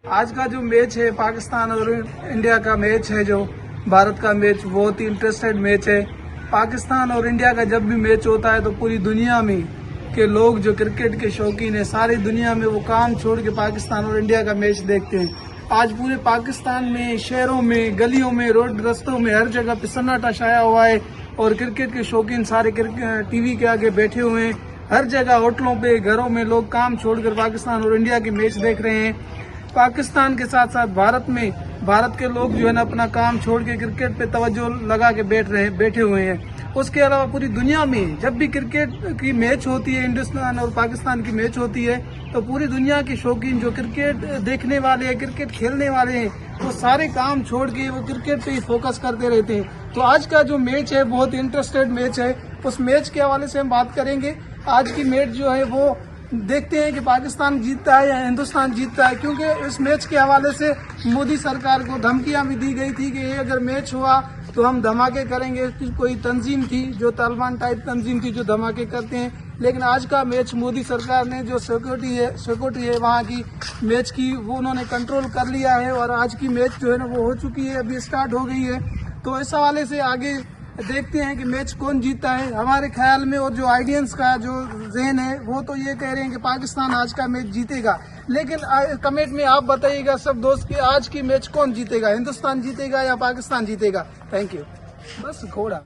آج کا جو میچ ہے پاکستان اور انڈیا کا میچ ہے، جو بھارت کا میچ بہت ہی انٹرسٹڈ میچ ہے۔ پاکستان اور انڈیا کا جب بھی میچ ہوتا ہے تو پوری دنیا میں کے لوگ جو کرکٹ کے شوقین ہیں، ساری دنیا میں وہ کام چھوڑ کے پاکستان اور انڈیا کا میچ دیکھتے ہیں۔ آج پورے پاکستان میں، شہروں میں، گلیوں میں، روڈ رستوں میں، ہر جگہ پہ سناٹا چھایا ہوا ہے اور کرکٹ کے شوقین سارے ٹی وی کے آگے بیٹھے ہوئے ہیں۔ ہر جگہ ہوٹلوں پہ، گھروں میں لوگ کام چھوڑ کر پاکستان اور انڈیا کے میچ دیکھ رہے ہیں۔ پاکستان کے ساتھ ساتھ بھارت کے لوگ جو ہے نا اپنا کام چھوڑ کے کرکٹ پہ توجہ لگا کے بیٹھے ہوئے ہیں۔ اس کے علاوہ پوری دنیا میں جب بھی کرکٹ کی میچ ہوتی ہے، ہندوستان اور پاکستان کی میچ ہوتی ہے، تو پوری دنیا کے شوقین جو کرکٹ دیکھنے والے ہیں، کرکٹ کھیلنے والے ہیں، وہ سارے کام چھوڑ کے وہ کرکٹ پہ ہی فوکس کرتے رہتے ہیں۔ تو آج کا جو میچ ہے بہت انٹرسٹڈ میچ ہے، اس میچ کے حوالے سے ہم بات کریں گے۔ آج کی میچ جو ہے وہ دیکھتے ہیں کہ پاکستان جیتتا ہے یا ہندوستان جیتتا ہے، کیونکہ اس میچ کے حوالے سے مودی سرکار کو دھمکیاں بھی دی گئی تھی کہ یہ اگر میچ ہوا تو ہم دھماکے کریں گے۔ کوئی تنظیم تھی جو طالبان ٹائپ تنظیم تھی جو دھماکے کرتے ہیں، لیکن آج کا میچ مودی سرکار نے جو سیکورٹی ہے وہاں کی میچ کی، وہ انہوں نے کنٹرول کر لیا ہے اور آج کی میچ جو ہے نا وہ ہو چکی ہے، ابھی سٹارٹ ہو گئی ہے۔ تو اس حوالے سے آگے دیکھتے ہیں کہ میچ کون جیتتا ہے۔ ہمارے خیال میں اور جو آئیڈینس کا جو ذہن ہے وہ تو یہ کہہ رہے ہیں کہ پاکستان آج کا میچ جیتے گا، لیکن کمنٹ میں آپ بتائیے گا سب دوست کہ آج کی میچ کون جیتے گا، ہندوستان جیتے گا یا پاکستان جیتے گا؟ Thank you. بس گھوڑا